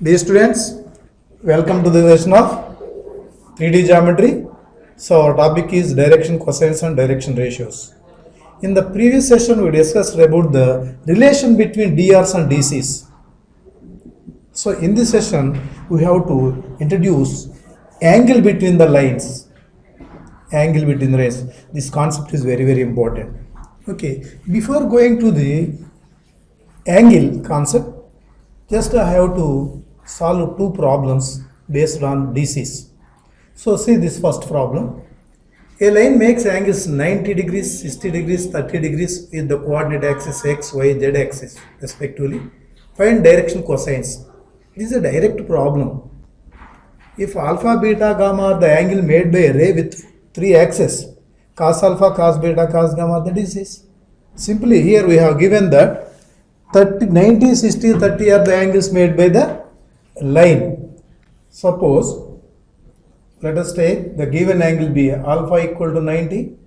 Dear students, welcome to the lesson of 3D geometry. So our topic is direction cosines and direction ratios. In the previous session we discussed about the relation between DRs and DCs. So in this session we have to introduce angle between the lines. Angle between the lines. This concept is very important. Okay, before going to the angle concept, just I have to solve two problems based on DCs. So see this first problem. A line makes angles 90 degrees, 60 degrees, 30 degrees with the coordinate axis x, y, z axis respectively. Find direction cosines. It is a direct problem. If alpha, beta, gamma are the angle made by a ray with three axes, cos alpha, cos beta, cos gamma are the DCs. Simply here we have given that 90, 60, 30 are the angles made by the line. Suppose, let us take the given angle be alpha equal to 90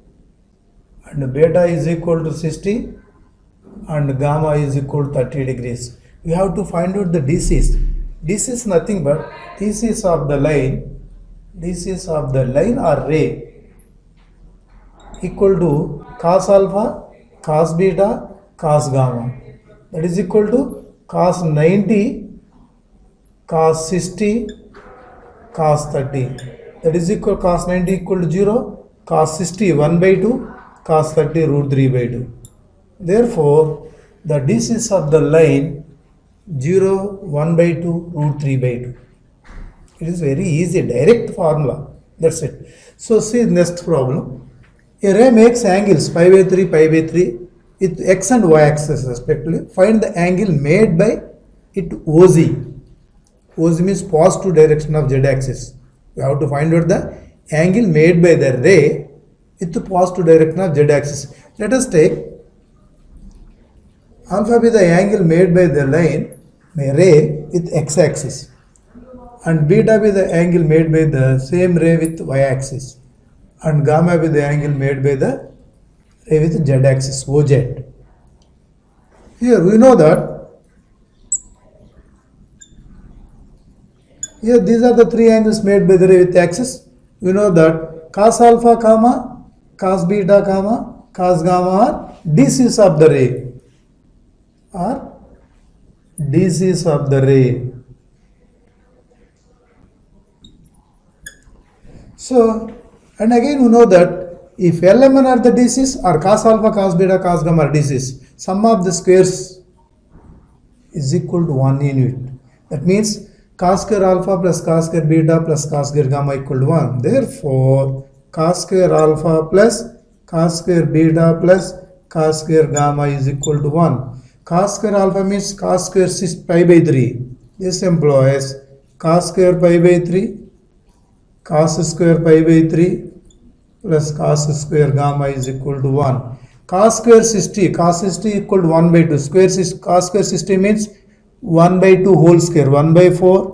and beta is equal to 60 and gamma is equal to 30 degrees. We have to find out the DCs. This is nothing but DCs of the line, DCs of the line or ray equal to cos alpha, cos beta, cos gamma. That is equal to cos 90, cos 60, cos 30. That is equal cos 90 equal to 0, cos 60 1 by 2, cos 30 root 3 by 2. Therefore, the DCs of the line 0, 1 by 2, root 3 by 2. It is very easy, direct formula. That's it. So see next problem. A ray makes angles pi by 3, pi by 3 with x and y axis respectively. Find the angle made by it OZ. OZ means positive direction of z axis. We have to find out the angle made by the ray with the positive direction of z axis. Let us take alpha be the angle made by the line, by ray with x axis, and beta be the angle made by the same ray with y axis, and gamma be the angle made by the ray with z axis, OZ. Here we know that here these are the three angles made by the ray with axis. We know that cos alpha comma, cos beta comma, cos gamma are DCs of the ray. Are DCs of the ray. So, and again we know that if LMN are the DCs or cos alpha, cos beta, cos gamma are DCs, sum of the squares is equal to 1 unit. That means cos square alpha plus cos square beta plus cos square gamma equal to 1. Therefore, cos square alpha plus cos square beta plus cos square gamma is equal to 1. Cos square alpha means cos square pi by 3. This employs cos square pi by 3, cos square pi by 3 plus cos square gamma is equal to 1. Cos square 60, cos 60 equal to 1 by 2. Cos square 60 means 1 by 2 whole square, 1 by 4,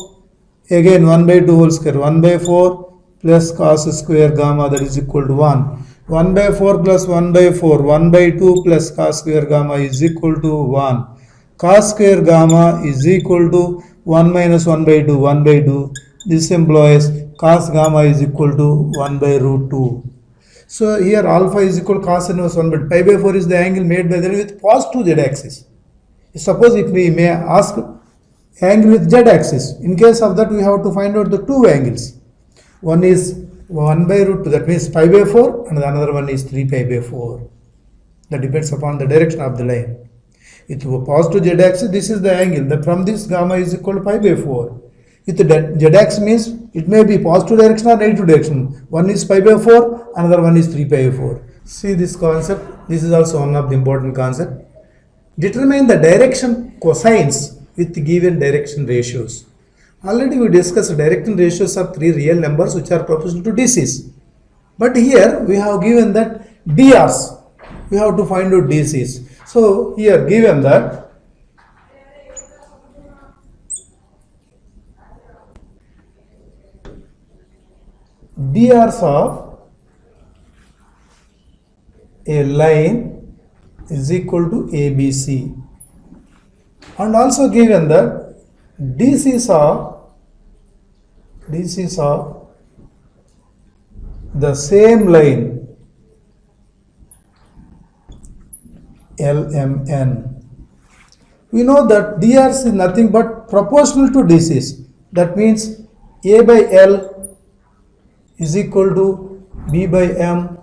again 1 by 2 whole square, 1 by 4 plus cos square gamma, that is equal to 1. 1 by 4 plus 1 by 4, 1 by 2 plus cos square gamma is equal to 1. Cos square gamma is equal to 1 minus 1 by 2, 1 by 2. This implies cos gamma is equal to 1 by root 2. So here alpha is equal to cos inverse 1 by pi by 4 is the angle made by the ray with positive z axis. Suppose if we may ask angle with z axis, in case of that we have to find out the two angles. One is 1 by root 2, that means pi by 4, and the another one is 3 pi by 4. That depends upon the direction of the line. With positive z axis, this is the angle. From this gamma is equal to pi by 4. With the z axis means it may be positive direction or negative direction. One is pi by 4, another one is 3 pi by 4. See this concept. This is also one of the important concept. Determine the direction cosines with given direction ratios. Already we discussed direction ratios of three real numbers which are proportional to DCs. But here we have given that DRs. We have to find out DCs. So here given that DRs of a line is equal to ABC, and also given that DCs of the same line LMN. We know that DRs is nothing but proportional to DCs. That means A by L is equal to B by M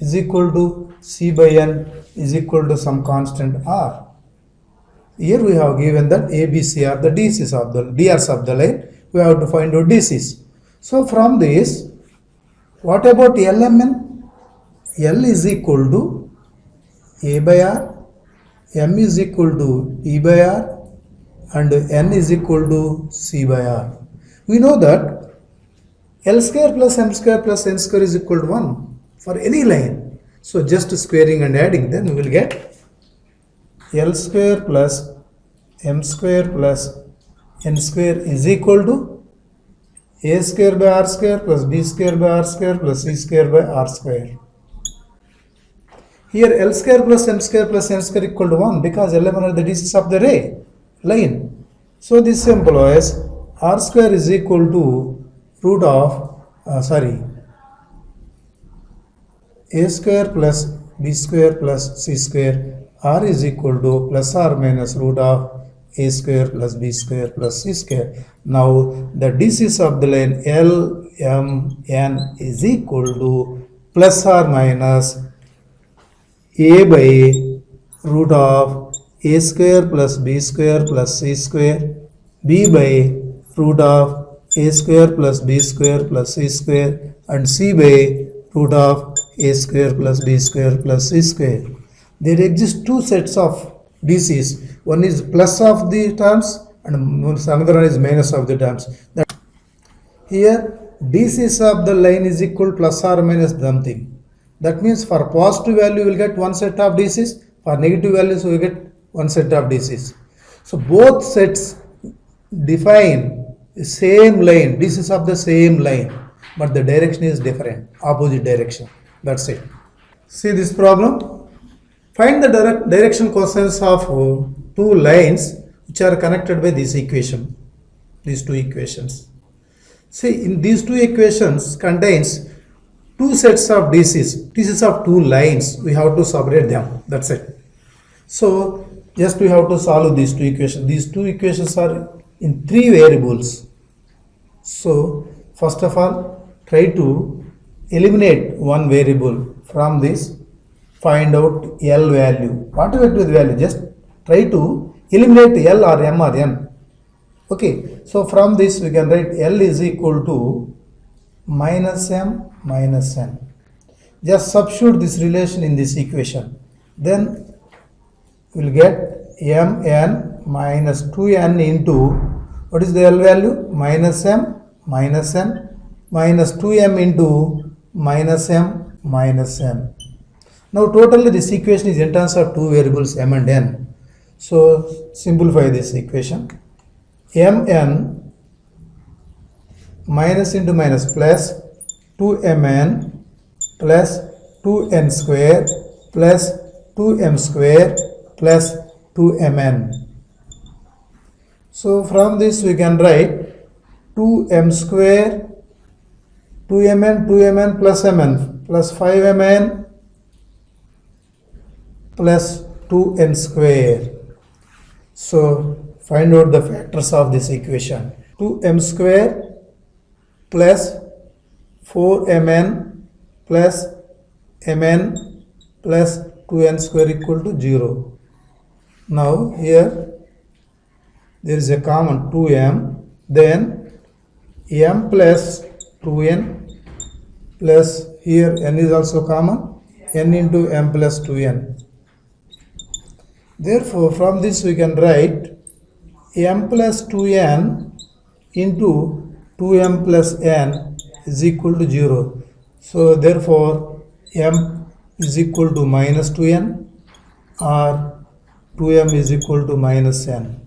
is equal to C by N is equal to some constant R. Here we have given that A, B, C are the DCs of the DRs of the line. We have to find out DCs. So from this, what about LMN? L is equal to A by R, M is equal to E by R, and N is equal to C by R. We know that L square plus M square plus N square is equal to 1 for any line. So just squaring and adding, then we will get L square plus M square plus N square is equal to A square by R square plus B square by R square plus C square by R square. Here L square plus M square plus N square equal to 1 because LMN are the DCs of the line. So this implies R square is equal to root of A square plus B square plus C square. R is equal to plus or minus root of A square plus B square plus C square. Now the DCs of the line L, M, N is equal to plus or minus A by root of A square plus B square plus C square, B by root of A square plus B square plus C square, and C by root of A square plus B square plus C square. There exist two sets of DCs. One is plus of the terms and another one is minus of the terms. Here DCs of the line is equal plus or minus something. That means for positive value we will get one set of DCs, for negative values we will get one set of DCs. So both sets define the same line, DCs of the same line, but the direction is different, opposite direction. That's it. See this problem? Find the direction cosines of two lines which are connected by this equation, these two equations. See, in these two equations contains two sets of DCs of two lines. We have to separate them. That's it. So just we have to solve these two equations. These two equations are in three variables. So first of all, try to eliminate one variable from this. Find out L value. Whatever it is value, just try to eliminate L or M or N. Okay, so from this we can write L is equal to minus M minus N. Just substitute this relation in this equation. Then we will get Mn minus 2n into, what is the L value? Minus M minus N minus 2m into minus M minus N. Now totally this equation is in terms of two variables M and N. So simplify this equation. Mn minus into minus plus 2mn plus 2n square plus 2m square plus 2mn. So from this we can write 2m square 2mn plus mn plus 5mn plus 2n square. So find out the factors of this equation. 2m square plus 4mn plus mn plus 2n square equal to 0. Now here there is a common 2m, then m plus 2n plus here n is also common, n into m plus 2n. Therefore, from this we can write m plus 2n into 2m plus n is equal to 0. So, therefore, m is equal to minus 2n or 2m is equal to minus n.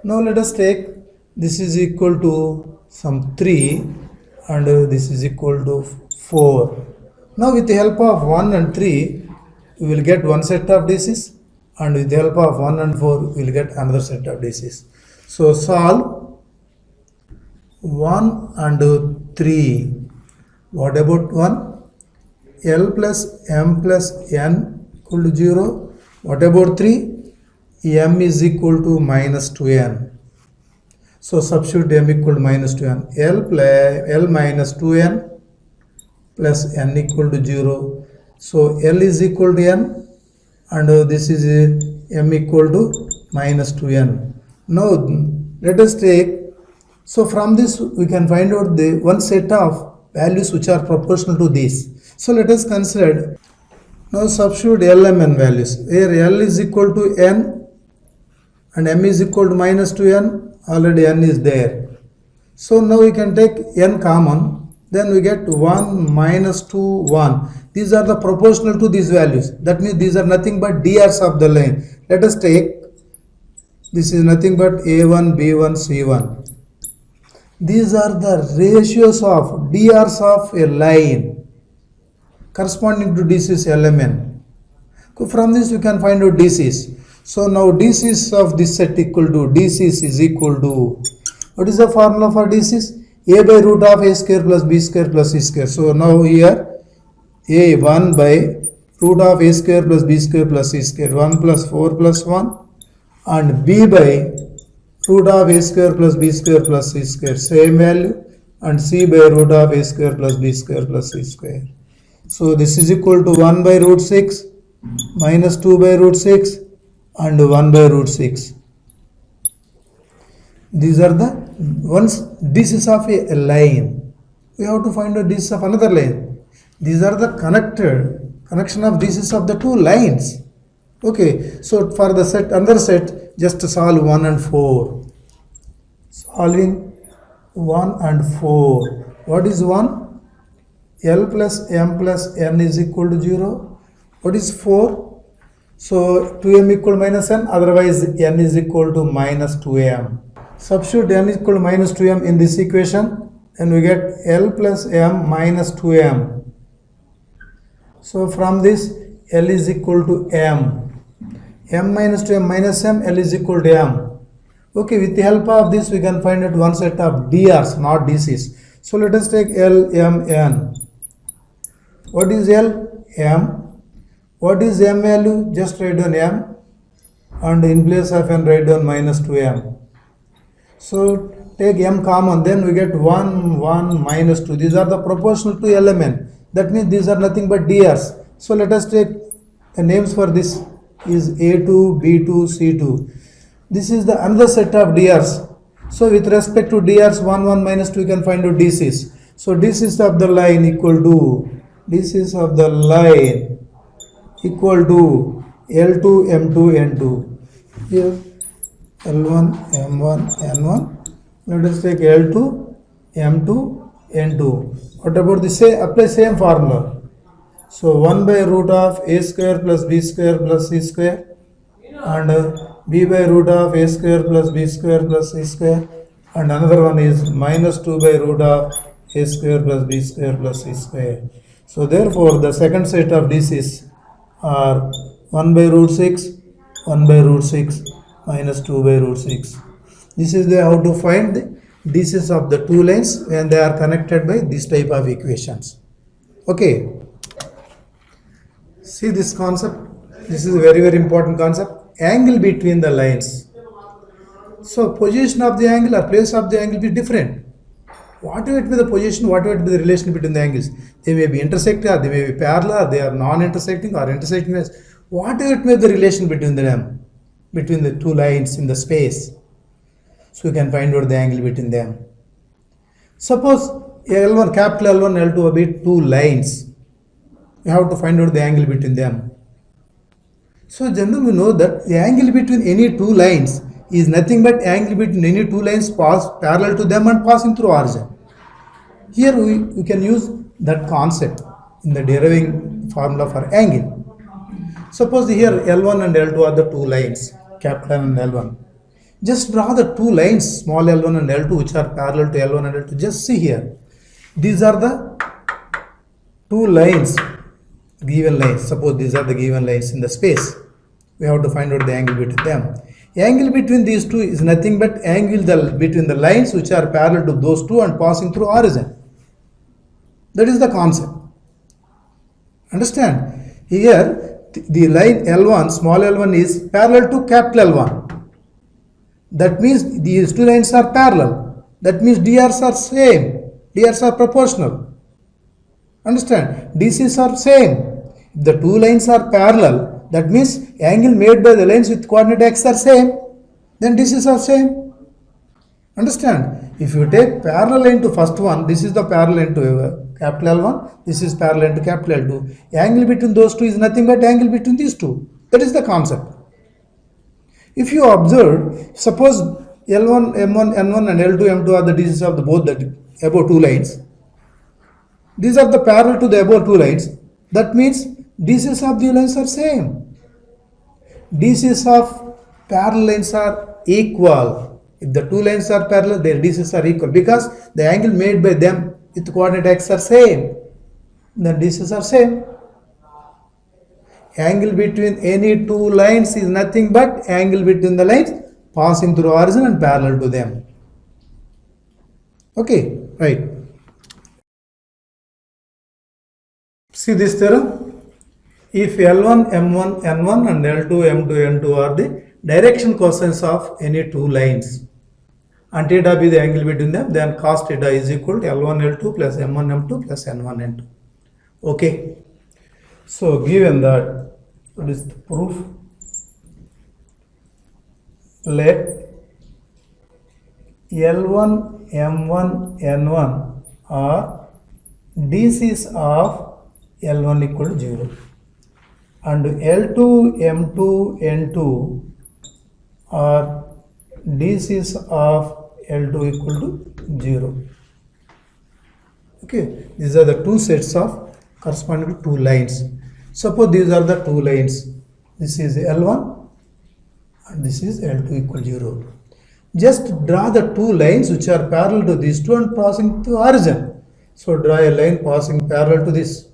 Now, let us take this is equal to some 3 and this is equal to 4. Now, with the help of 1 and 3, we will get one set of DCs, and with the help of 1 and 4 we will get another set of DCs. So solve 1 and 3. What about 1? L plus m plus n equal to 0. What about 3? M is equal to minus 2n. So substitute m equal to minus 2n. L minus 2n plus n equal to 0. So L is equal to n and this is m equal to minus 2n. Now let us take, so from this we can find out the one set of values which are proportional to this. So let us consider, now substitute L, M, N values, where L is equal to n and m is equal to minus 2n, already n is there. So now we can take n common, then we get 1 minus 2 1. These are the proportional to these values. That means these are nothing but DRs of the line. Let us take, this is nothing but A1, B1, C1. These are the ratios of DRs of a line corresponding to DCs LMN. From this we can find out DCs. So now DCs of this set equal to DCs is equal to, what is the formula for DCs? A by root of A square plus B square plus C square. So now here A 1 by root of A square plus B square plus C square, 1 plus 4 plus 1, and B by root of A square plus B square plus C square, same value, and C by root of A square plus B square plus C square. So this is equal to 1 by root 6 minus 2 by root 6 and 1 by root 6. These are the ones, DCs of a line. We have to find out DCs of another line. These are the connection of DCs of the two lines. Okay, so for the set, another set, just solve 1 and 4. Solving 1 and 4. What is 1? L plus m plus n is equal to 0. What is 4? So 2m equal to minus n, otherwise n is equal to minus 2m. Substitute n is equal to minus 2m in this equation, and we get L plus m minus 2m. So from this, L is equal to m. M minus 2m minus m, L is equal to m. Okay, with the help of this, we can find out one set of DRs, not DCs. So let us take L, M, n. What is L? M. What is m value? Just write down m, and in place of n, write down minus 2m. So take m common, then we get 1, 1, minus 2. These are the proportional to LMN. That means these are nothing but DRs. So let us take the names for this is A2, B2, C2. This is the another set of DRs. So with respect to DRs 1, 1, minus 2, we can find out DCs. So DCs of the line equal to, DCs of the line equal to L2, M2, N2. Here L1, M1, N1. Let us take L2, M2, N2. What about the same? Apply same formula. So 1 by root of A square plus B square plus C square, and B by root of A square plus B square plus C square, and another one is minus 2 by root of A square plus B square plus C square. So therefore the second set of DCs are 1 by root 6, 1 by root 6, minus 2 by root 6. This is the how to find the DCs of the two lines when they are connected by this type of equations. Okay. See this concept. This is a very, very important concept. Angle between the lines. So position of the angle or place of the angle be different. Whatever it be the position, whatever it be the relation between the angles, they may be intersecting or they may be parallel or they are non-intersecting or intersecting. Whatever it may be the relation between them, between the two lines in the space. So we can find out the angle between them. Suppose L1, capital L1, L2 will be two lines. We have to find out the angle between them. So generally we know that the angle between any two lines is nothing but angle between any two lines pass parallel to them and passing through origin. Here we can use that concept in the deriving formula for angle. Suppose here L1 and L2 are the two lines, capital and L1. Just draw the two lines, small L1 and L2, which are parallel to L1 and L2. Just see here. These are the two lines, given lines. Suppose these are the given lines in the space. We have to find out the angle between them. Angle between these two is nothing but angle between the lines which are parallel to those two and passing through origin. That is the concept. Understand? Here the line L1, small l1 is parallel to capital L1. That means these two lines are parallel. That means DRs are same. DRs are proportional. Understand? DCs are same. If the two lines are parallel, that means angle made by the lines with coordinate x are same. Then DCs are same. Understand? If you take parallel line to first one, this is the parallel line to capital L1, this is parallel line to capital L2. Angle between those two is nothing but angle between these two. That is the concept. If you observe, suppose L1, M1, N1 and L2, M2 are the DCs of the both the above two lines. These are the parallel to the above two lines. That means DCs of the lines are same. DCs of parallel lines are equal. If the two lines are parallel, their DCs are equal because the angle made by them with coordinate x are same. Then DCs are same. Angle between any two lines is nothing but angle between the lines passing through origin and parallel to them. Okay, right. See this theorem. If L1, M1, N1 and L2, M2, N2 are the direction cosines of any two lines and theta be the angle between them, then cos theta is equal to L1, L2 plus M1, M2 plus N1, N2. Okay. So given that, what is the proof? Let L1, M1, N1 are DCs of L1 equal to 0 and L2, M2, N2 are DCs of L2 equal to 0. Okay, these are the two sets of corresponding to two lines. Suppose these are the two lines. This is L1 and this is L2 equal to 0. Just draw the two lines which are parallel to these two and passing to origin. So draw a line passing parallel to this.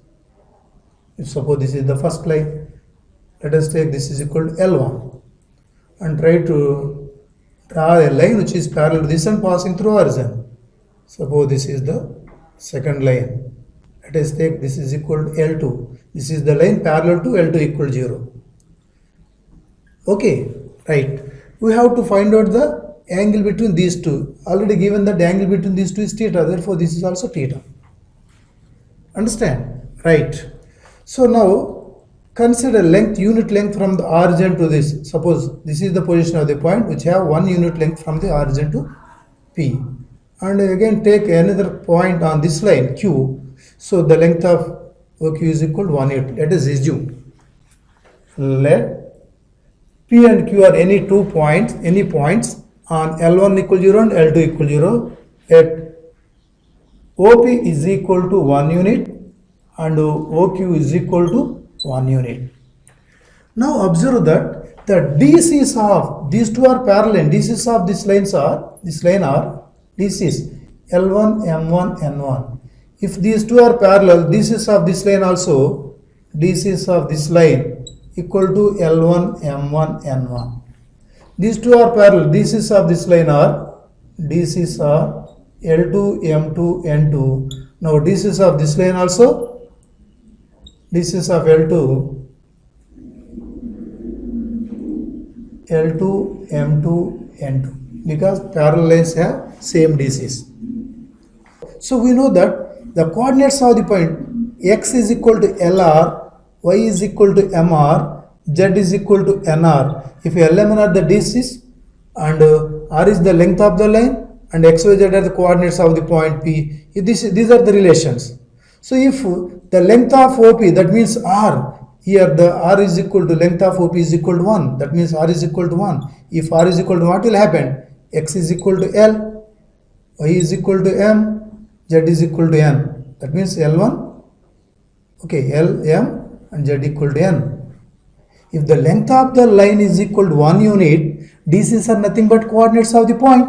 If suppose this is the first line, let us take this is equal to L1 and try to draw a line which is parallel to this and passing through origin. Suppose this is the second line. Let us take this is equal to L2. This is the line parallel to L2 equal to 0. Okay, right. We have to find out the angle between these two. Already given that the angle between these two is theta. Therefore, this is also theta. Understand? Right. So now consider length, unit length from the origin to this. Suppose this is the position of the point which have 1 unit length from the origin to P. And again take another point on this line Q. So the length of OQ is equal to 1 unit. Let us assume. Let P and Q are any points on L1 equal 0 and L2 equal 0. At OP is equal to 1 unit and OQ is equal to 1 unit. Now observe that the DCs of these two are parallel. DCs of this line are DCs L1, M1, N1. If these two are parallel, DCs of this line also DCs of this line equal to L1, M1, N1. These two are parallel. DCs of this line are DCs are L2, M2, N2. Now DCs of this line also DCs of L2, M2, N2 because parallel lines have same DCs. So we know that the coordinates of the point x is equal to LR, y is equal to MR, z is equal to NR. If LM are the DCs and R is the length of the line and x, y, z are the coordinates of the point P, these are the relations. So if the length of OP, that means R, here the R is equal to length of OP is equal to 1, that means R is equal to 1. If R is equal to what will happen? X is equal to L, Y is equal to M, Z is equal to N. That means L1, okay, L, M and Z equal to N. If the length of the line is equal to 1 unit, DCs are nothing but coordinates of the point.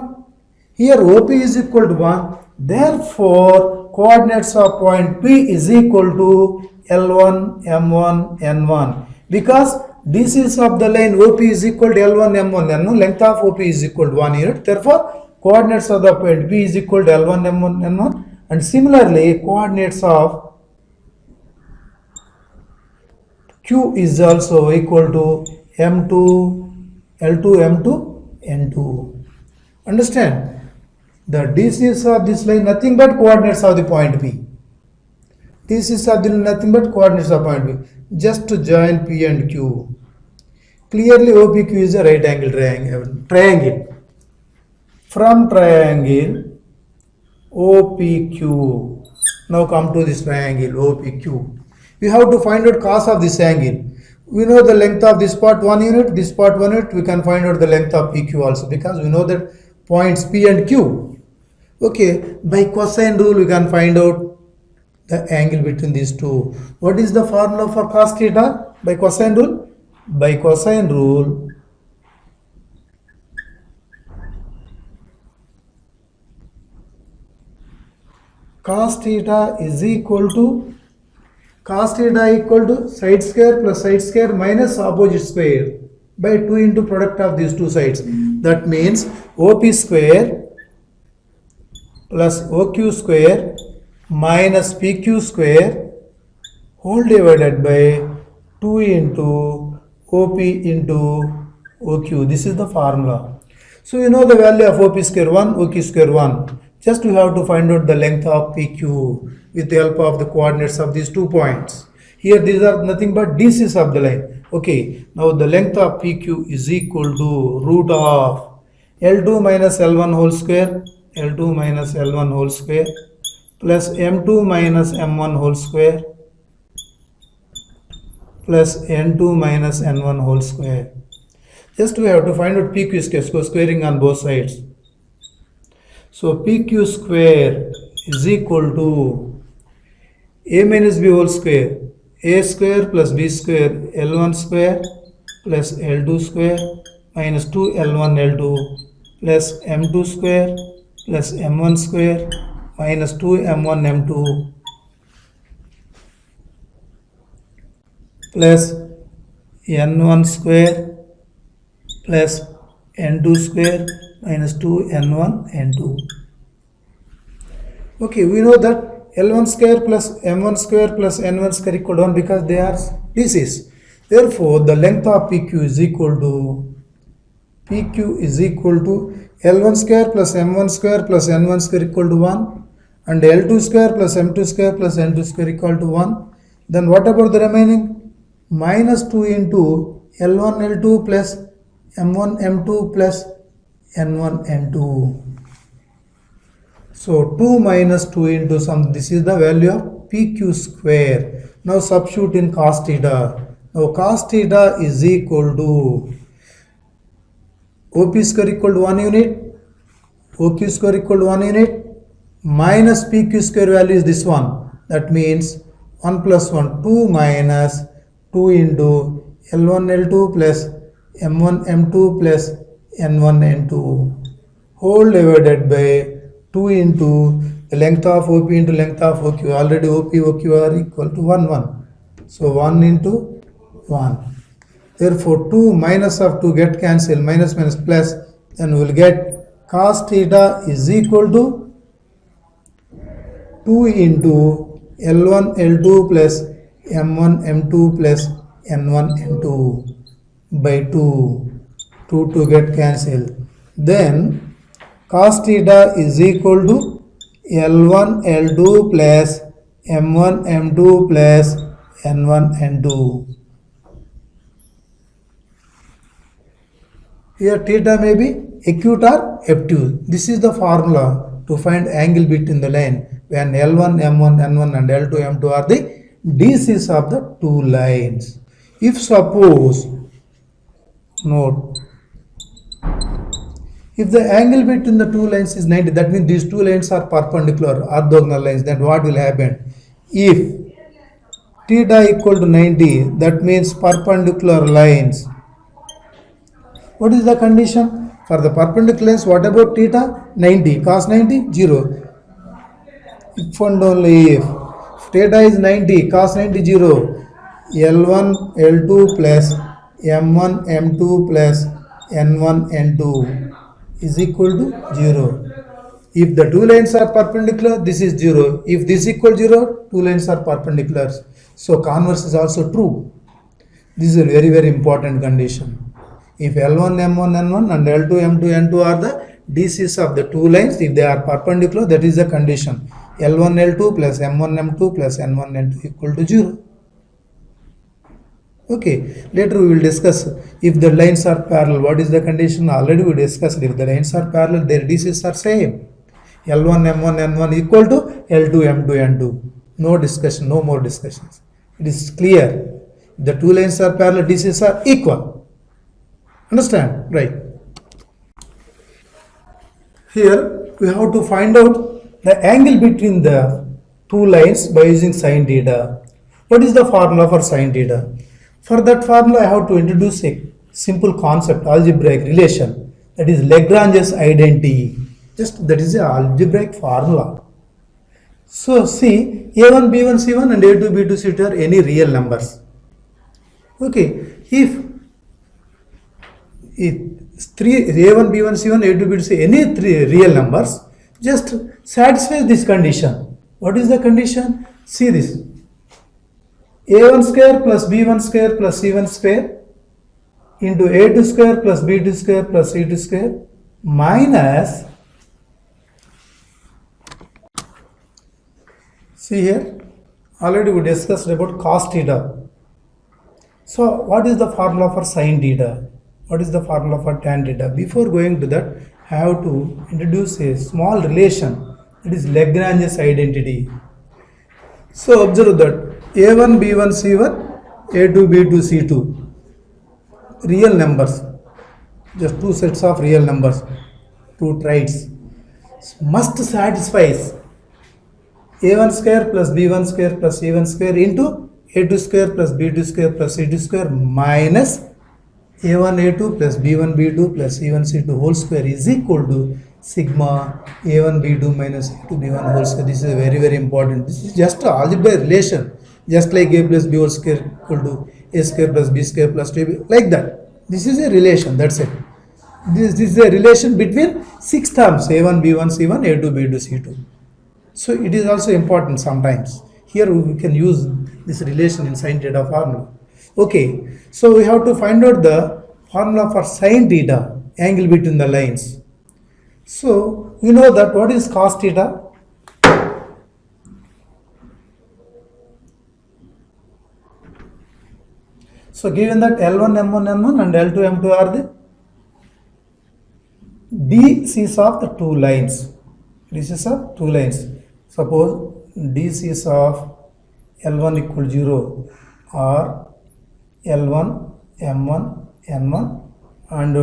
Here OP is equal to 1, therefore coordinates of point P is equal to L1, M1, N1 because DCs of the line OP is equal to L1 M1 N, length of OP is equal to 1 unit. Therefore, coordinates of the point P is equal to L1 M1 N1, and similarly coordinates of Q is also equal to M2 L2 M2 N2. Understand? The DCs of this line nothing but coordinates of the point P. DCs of the line nothing but coordinates of point P. Just to join P and Q. Clearly OPQ is a right angle triangle. From triangle OPQ. Now come to this triangle OPQ. We have to find out cos of this angle. We know the length of this part 1 unit, this part 1 unit. We can find out the length of PQ also because we know that points P and Q. Okay, by cosine rule we can find out the angle between these two. What is the formula for cos theta by cosine rule? By cosine rule, cos theta is equal to side square plus side square minus opposite square by 2 into product of these two sides. That means OP square plus OQ square minus PQ square whole divided by 2 into OP into OQ. This is the formula. So you know the value of OP square 1, OQ square 1. Just we have to find out the length of PQ with the help of the coordinates of these 2 points. Here these are nothing but DCs of the line. Okay, now the length of PQ is equal to root of L2 minus L1 whole square, L2 minus L1 whole square plus M2 minus M1 whole square plus N2 minus N1 whole square. Just we have to find out PQ square, so squaring on both sides. So PQ square is equal to A minus B whole square, A square plus B square, L1 square plus L2 square minus 2 L1 L2 plus M2 square plus M1 square minus 2 M1 M2 plus N1 square plus N2 square minus 2 N1 N2. Okay, we know that L1 square plus M1 square plus N1 square equal to 1 because they are DCs. Therefore, the length of PQ is equal to L1 square plus M1 square plus N1 square equal to 1 and L2 square plus M2 square plus N2 square equal to 1. Then what about the remaining? Minus 2 into L1 L2 plus M1 M2 plus N1 N2. So 2 minus 2 into some, this is the value of PQ square. Now substitute in cos theta. Now cos theta is equal to OP square equal to 1 unit, OQ square equal to 1 unit, minus PQ square value is this one. That means 1 plus 1, 2 minus 2 into L1 L2 plus M1 M2 plus N1 N2 whole divided by 2 into the length of OP into length of OQ. Already OP OQ are equal to 1 1. So 1 into 1. Therefore 2 minus of 2 get cancelled, minus minus plus, then we will get cos theta is equal to 2 into L1 L2 plus M1 M2 plus N1 N2 by 2. 2 get cancelled. Then cos theta is equal to L1 L2 plus M1 M2 plus N1 N2. Here theta may be acute or obtuse. This is the formula to find angle between the line when L1 M1 N1 and L2 M2 are the DCs of the two lines. If suppose, note, if the angle between the two lines is 90, that means these two lines are perpendicular, orthogonal lines, then what will happen? If theta equal to 90, that means perpendicular lines. What is the condition? For the perpendicular lines, what about theta? 90, cos 90, 0. If and only if theta is 90, cos 90, 0. L1, L2 plus m1 m2 plus n1 n2 is equal to 0. If the two lines are perpendicular, this is 0. If this is equal to 0, two lines are perpendicular. So converse is also true. This is a very, very important condition. If L1 M1 N1 and L2 M2 N2 are the DCs of the two lines, if they are perpendicular, that is the condition. L1 L2 plus M1 M2 plus N1 N2 equal to 0. Okay, later we will discuss if the lines are parallel, what is the condition? Already we discussed. If the lines are parallel, their DCs are same. L1 M1 N1 equal to L2 M2 N2. No discussion, no more discussions. It is clear. The two lines are parallel, DCs are equal. Understand? Right. Here we have to find out the angle between the two lines by using sin theta. What is the formula for sin theta? For that formula, I have to introduce a simple concept, algebraic relation, that is Lagrange's identity. Just that is a algebraic formula. So see, a1, b1, c1 and a2, b2, c2 are any real numbers. Okay, if three a1, b1, c1, a2, b2, c any three real numbers, just satisfy this condition. What is the condition? See this. a1 square plus b1 square plus c1 square into a2 square plus b2 square plus c2 square minus, see here, already we discussed about cos theta. So what is the formula for sin theta? What is the formula for tan theta? Before going to that, I have to introduce a small relation, that is Lagrange's identity. So observe that a1, b1, c1, a2, b2, c2, real numbers, just two sets of real numbers, two traits, must satisfy a1 square plus b1 square plus c1 square into a2 square plus b2 square plus c2 square minus a1 a2 plus b1 b2 plus c1 c2 whole square is equal to sigma a1 b2 minus a2 b1 whole square. This is very, very important. This is just an algebraic relation, just like a plus b whole square equal to a square plus b square plus 2b, like that. This is a relation, that's it. This is a relation between six terms, a1 b1 c1 a2 b2 c2. So it is also important sometimes. Here we can use this relation in sin theta formula. Okay, so we have to find out the formula for sin theta, angle between the lines. So we know that what is cos theta? So given that L1 M1 N1 and L2 M2 are the DCs of the two lines. DCs of two lines. Suppose DCs of L1 equal 0 or L1 M1 N1 and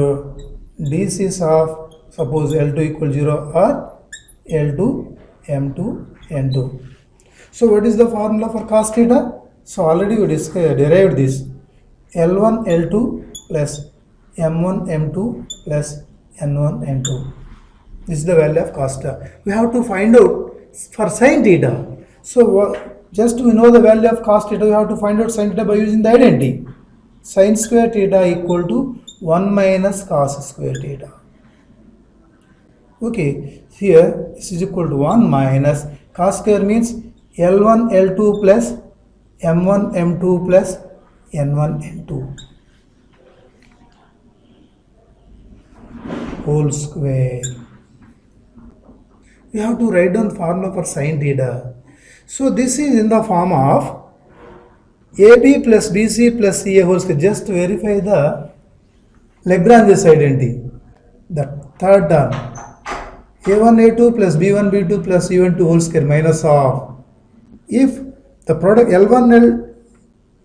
DCs of suppose L2 equal 0 or L2 M2 N2. So what is the formula for cos theta? So already we derived this. L1 L2 plus M1 M2 plus N1 N2. This is the value of cos theta. We have to find out for sin theta. So just to know the value of cos theta, we have to find out sin theta by using the identity. Sin square theta equal to 1 minus cos square theta. Okay, here this is equal to 1 minus cos square means L1 L2 plus M1 M2 plus N1 N2 whole square. We have to write down formula for sin theta. So this is in the form of AB plus BC plus CA whole square. Just to verify the Lagrange's identity. The third term, A1 A2 plus B1 B2 plus C1 2 whole square minus of, if the product L1 L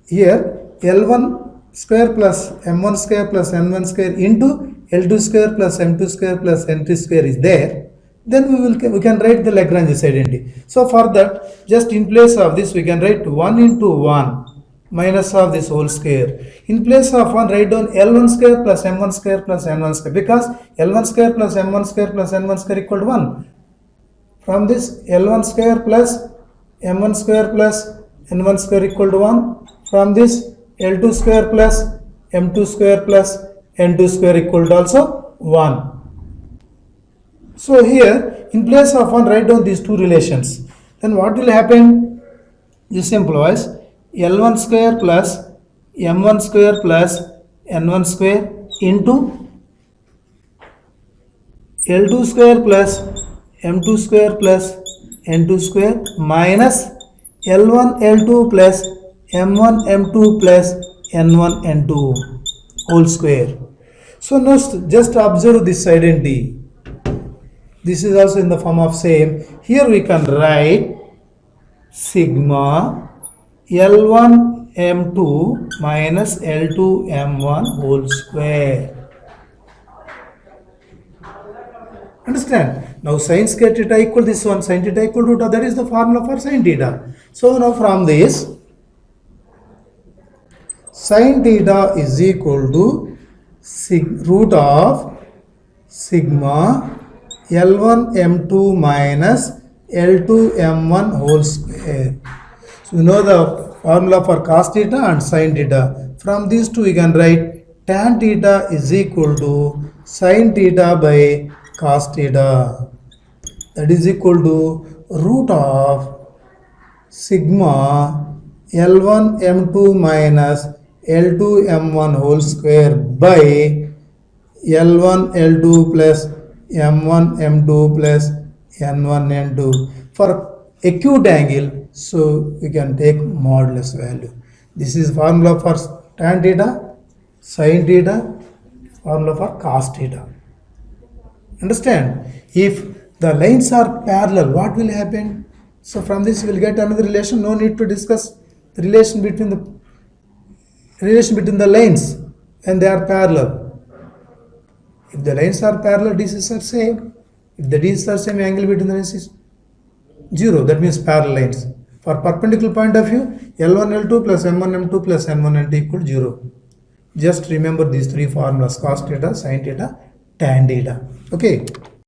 here L1 square plus M1 square plus N1 square into L2 square plus M2 square plus N3 square is there, then we can write the Lagrange's identity. So for that, just in place of this we can write 1 into 1 minus of this whole square. In place of 1, write down L1 square plus M1 square plus N1 square, because L1 square plus M1 square plus N1 square equal to 1. From this L1 square plus M1 square plus N1 square equal to 1. From this L2 square plus m2 square plus n2 square equal to also 1. So here in place of 1 write down these two relations. Then what will happen? This implies L1 square plus m1 square plus n1 square into L2 square plus m2 square plus n2 square minus L1 L2 plus m1 m2 plus n1 n2 whole square. So now just observe this identity. This is also in the form of same. Here we can write sigma L1 m2 minus L2 m1 whole square. Understand? Now sin square theta equal this one, sin theta equal to, that is the formula for sin theta. So now from this, sin theta is equal to root of sigma L1 m2 minus L2 m1 whole square. So you know the formula for cos theta and sin theta. From these two we can write tan theta is equal to sin theta by cos theta. That is equal to root of sigma L1 m2 minus L2 m1 whole square by L1 L2 plus m1 m2 plus n1 n2 for acute angle. So we can take modulus value. This is formula for tan theta, sin theta, formula for cos theta. Understand? If the lines are parallel, what will happen? So from this we will get another relation. No need to discuss the relation between the lines and they are parallel. If the lines are parallel, DCs are same. If the DCs are same, angle between the lines is 0. That means parallel lines. For perpendicular point of view, L1 L2 plus M1 M2 plus N1 N2 equal 0. Just remember these three formulas: cos theta, sin theta, tan theta. Okay.